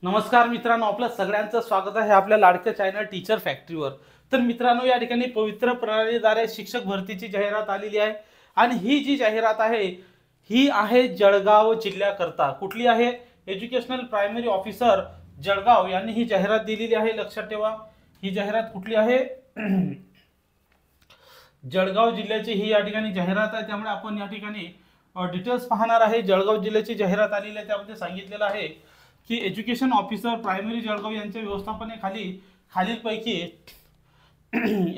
नमस्कार मित्रांनो, आपलं सगळ्यांचं स्वागत आहे आपल्या लाडक्या चॅनल टीचर फॅक्टरीवर। तर मित्रांनो, या ठिकाणी पवित्र प्रणालीद्वारे शिक्षक भरतीची जाहिरात आलेली आहे आणि ही जी जाहिरात आहे ही आहे जळगाव जिल्ह्याकरता। कुठली आहे? एज्युकेशनल प्रायमरी ऑफिसर जळगाव यांनी ही जाहिरात दिलेली आहे। लक्षात ठेवा, ही जाहिरात कुठली आहे? जळगाव जिल्ह्याची ही या ठिकाणी जाहिरात आहे। त्यामुळे आपण या ठिकाणी डिटेल्स पाहणार आहे। जळगाव जिल्ह्याची जाहिरात आलेली आहे, त्यामध्ये सांगितलेलं आहे की एज्युकेशन ऑफिसर प्रायमरी जळगाव यांच्या व्यवस्थापनेखाली खालीलपैकी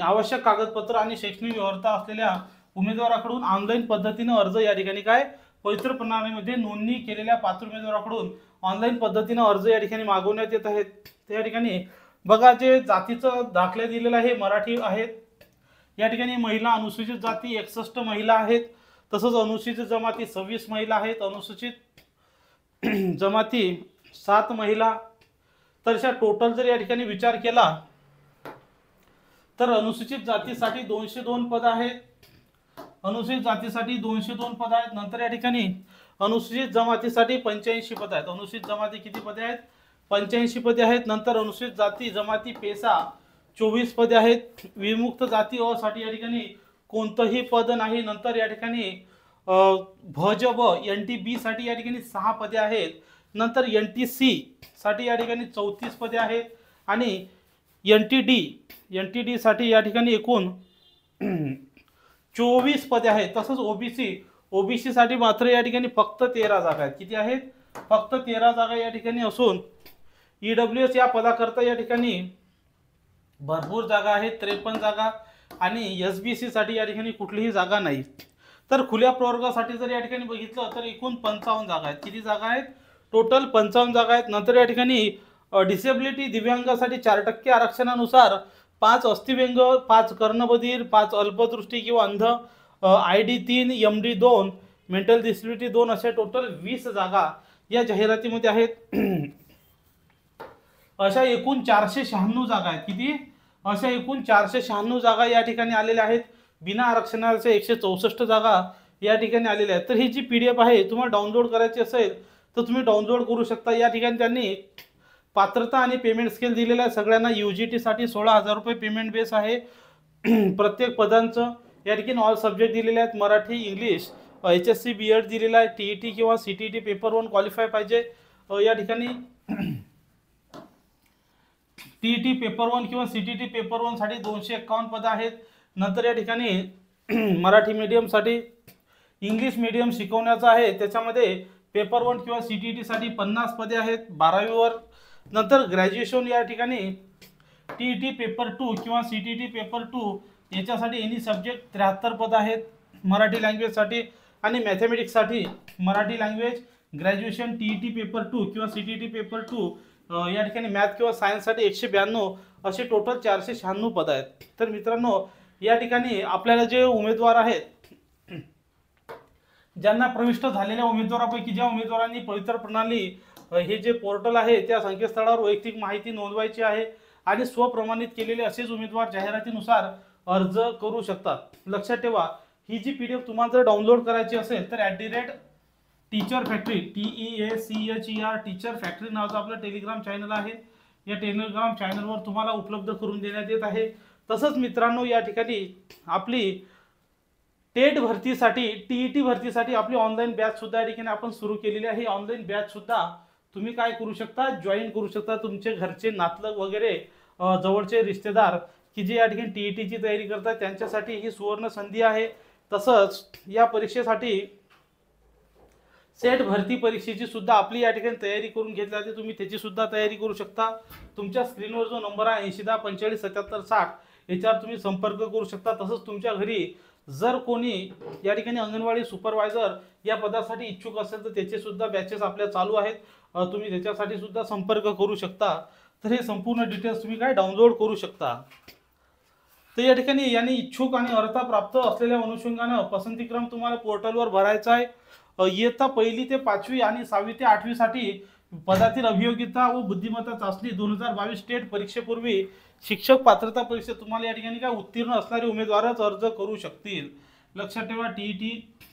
आवश्यक कागदपत्र आणि शैक्षणिक योग्यता असलेल्या उमेदवाराकडून ऑनलाईन पद्धतीने अर्ज या ठिकाणी काय पवित्र प्रणालीमध्ये नोंदणी केलेल्या पात्र उमेदवाराकडून ऑनलाईन पद्धतीने अर्ज या ठिकाणी मागवण्यात येत आहेत। त्या ठिकाणी बघा, जे जातीचं दाखले दिलेलं आहे मराठी आहेत। या ठिकाणी महिला अनुसूचित जाती 61 महिला आहेत, तसंच अनुसूचित जमाती 26 महिला आहेत, अनुसूचित जमाती 7 महिला। तर अशा टोटल जर या ठिकाणी विचार केला तर अनुसूचित जातीसाठी 202 पद आहेत, अनुसूचित जातीसाठी 202 पद आहेत। नंतर या ठिकाणी अनुसूचित जमातीसाठी 85 पद आहेत। अनुसूचित जमाती किती पदे आहेत? 85 पदे आहेत। नंतर अनुसूचित जाती जमाती पेसा 24 पदे आहेत। विमुक्त जाती अ साठी या ठिकाणी कोणतंही पद नाही। नंतर या ठिकाणी भजब NTB साठी या ठिकाणी 6 पदे आहेत। नंतर NTC साठी या ठिकाणी 34 पदे आहेत आणि NTD साठी या ठिकाणी एकूण 24 पदे आहेत। तसंच ओबीसी साठी मात्र या ठिकाणी फक्त 13 जागा आहेत। किती आहेत? फक्त 13 जागा या ठिकाणी असून EWS या पदाकरता या ठिकाणी भरपूर जागा आहेत, 53 जागा, आणि SBC साठी या ठिकाणी कुठलीही जागा नाही। तर खुल्या प्रवर्गासाठी जर या ठिकाणी बघितलं तर एकूण 55 जागा आहेत। किती जागा आहेत? टोटल 55 जागा आहेत। नंतर या ठिकाणी डिसेबिलिटी दिव्यांगासाठी 4% आरक्षणानुसार 5 अस्थिव्यंग, 5 कर्णबधीर, 5 अल्पदृष्टी किंवा अंध, ID 3, MD 2, मेंटल डिसेबिलिटी 2, अशा टोटल 20 जागा या जाहिरातीमध्ये आहेत। अशा एकूण 496 जागा आहेत। किती? अशा एकूण 496 जागा या ठिकाणी आलेल्या आहेत। बिना आरक्षणाच्या 164 जागा या ठिकाणी आलेल्या आहेत। तर ही जी PDF आहे तुम्हाला डाउनलोड करायची असेल तर तुम्ही डाउनलोड करू शकता। या ठिकाणी त्यांनी पात्रता आणि पेमेंट स्केल दिलेला आहे। सगळ्यांना UGT साठी 16,000 रुपये पेमेंट बेस आहे प्रत्येक पदांचं। या ठिकाणी ऑल सब्जेक्ट दिलेले आहेत, मराठी, इंग्लिश, HSC BEd दिलेला आहे, TET किंवा CTET पेपर 1 क्वालिफाय पाहिजे। या ठिकाणी TET पेपर 1 किंवा CTET पेपर 1 साठी 251 पद आहेत। नंतर या ठिकाणी मराठी मीडियम साठी इंग्लिश मीडियम शिकवण्याचं आहे, त्याच्यामध्ये पेपर 1 किंवा CTET साठी 50 पदे आहेत 12वीवर। नंतर ग्रॅज्युएशन या ठिकाणी TET पेपर 2 किंवा CTET पेपर 2 याच्यासाठी एनी सब्जेक्ट 73 पद आहेत मराठी लँग्वेज साठी, आणि मॅथमॅटिक्स साठी Marathi language graduation TET paper 2 किंवा CTET पेपर 2 या ठिकाणी मॅथ किंवा सायन्स साठी 192, असे टोटल 496 पद आहेत। तर मित्रांनो, या ठिकाणी आपल्याला जे उमेदवार आहेत, ज्यांना प्रविष्ट झालेल्या उमेदवारापैकी ज्या उमेदवारांनी पवित्र प्रणाली हे जे पोर्टल आहे त्या संकेतस्थळावर वैयक्तिक माहिती नोंदवायची आहे आणि स्वप्रमाणित केलेले असेच उमेदवार जाहिरातीनुसार अर्ज करू शकतात। लक्षात ठेवा, ही जी PDF तुम्हाला जर डाउनलोड करायची असेल तर teacher factory TEACHER teacher factory नावाचं आपलं टेलिग्राम चॅनल आहे। या टेलिग्राम चॅनलवर तुम्हाला उपलब्ध करून देण्यात येत आहे। तसंच मित्रांनो, या ठिकाणी आपली टेट भरतीसाठी TET भरतीसाठी आपली ऑनलाईन बॅच सुद्धा या ठिकाणी आपण सुरू केलेली आहे। ऑनलाईन बॅच सुद्धा तुम्ही काय करू शकता? जॉईन करू शकता। तुमचे घरचे नातलग वगैरे जवळचे रिश्तेदार की जे या ठिकाणी TETची तयारी करतात त्यांच्यासाठी ही सुवर्ण संधी आहे। तसंच या परीक्षेसाठी सेट भरती परीक्षेची सुद्धा आपली या ठिकाणी तयारी करून घेतली जाते, तुम्ही त्याची सुद्धा तयारी करू शकता। तुमच्या स्क्रीनवर जो नंबर आहे 8010457760 याच्यावर तुम्ही संपर्क करू शकता। तसंच तुमच्या घरी जर कोणी या ठिकाणी अंगणवाडी सुपरवायझर या पदासाठी इच्छुक असेल तर त्याचे सुद्धा बॅचेस आपल्या चालू आहेत, तुम्ही त्याच्यासाठी सुद्धा संपर्क करू शकता। तर हे संपूर्ण डिटेल्स तुम्ही काय डाउनलोड करू शकता। तर या ठिकाणी यांनी इच्छुक आणि अर्हता प्राप्त असलेल्या अनुषंगाने पसंतीक्रम तुम्हाला पोर्टलवर भरायचा आहे। इयत्ता 1ली ते 5वी आणि 6वी ते 8वी साठी पदातील अभियोग्यता व बुद्धिमत्ता चाचणी 2022 स्टेट परीक्षेपूर्वी शिक्षक पात्रता परीक्षा तुम्हाला या ठिकाणी काय उत्तीर्ण असणारे उमेदवारच अर्ज करू शकतील। लक्षात ठेवा, TET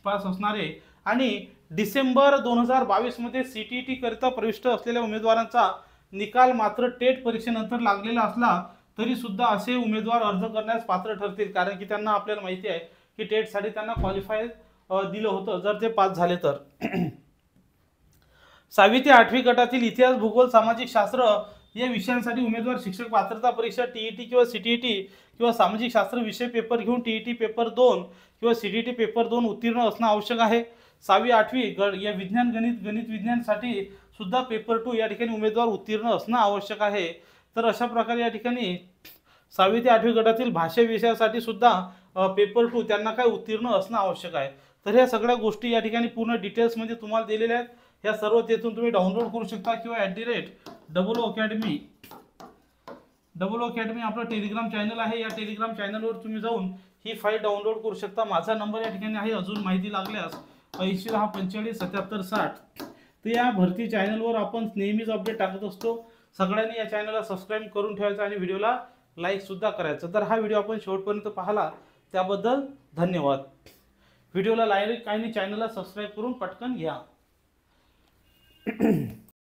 पास असणारे आणि डिसेंबर 2022 मध्ये CTET करिता प्रविष्ट असलेल्या उमेदवारांचा निकाल मात्र टेट परीक्षेनंतर लागलेला असला तरी सुद्धा असे उमेदवार अर्ज करण्यास पात्र ठरतील, कारण की त्यांना आपल्याला माहिती आहे की टेटसाठी त्यांना क्वालिफाय दिलं होतं जर ते पास झाले तर. 6वी ते 8वी गटातील इतिहास, भूगोल, सामाजिक शास्त्र या विषयांसाठी उमेदवार शिक्षक पात्रता परीक्षा टीईटी किंवा सीटीईटी किंवा सामाजिक शास्त्र विषय पेपर घेऊन टीईटी पेपर 2 किंवा सीटीईटी पेपर 2 उत्तीर्ण असणं आवश्यक आहे. 6वी 8वी या विज्ञान गणित विज्ञानसाठी सुद्धा पेपर 2 या ठिकाणी उमेदवार उत्तीर्ण असणं आवश्यक आहे. तर अशा प्रकारे या ठिकाणी 6वी ते 8वी गटातील भाषा विषयासाठी सुद्धा पेपर 2 त्यांना काय उत्तीर्ण असणं आवश्यक आहे. तर ह्या सगळ्या गोष्टी या ठिकाणी पूर्ण डिटेल्समध्ये तुम्हाला दिलेल्या आहेत. ह्या सर्व तेथून तुम्ही डाउनलोड करू शकता किंवा @DOO अकॅडमी आपलं टेलिग्राम चॅनल आहे. या टेलिग्राम चॅनलवर तुम्ही जाऊन ही फाईल डाउनलोड करू शकता. माझा नंबर या ठिकाणी आहे. अजून माहिती लागल्यास 8010457760. तर या भरती चॅनलवर आपण नेहमीच अपडेट टाकत असतो. सगळ्यांनी या चॅनलला सबस्क्राईब करून ठेवायचं आणि व्हिडिओला लाईक सुद्धा करायचं. तर हा व्हिडिओ आपण शेवटपर्यंत पाहिला त्याबद्दल धन्यवाद. व्हिडिओला लाईक आणि चॅनलला सबस्क्राईब करून पटकन घ्या.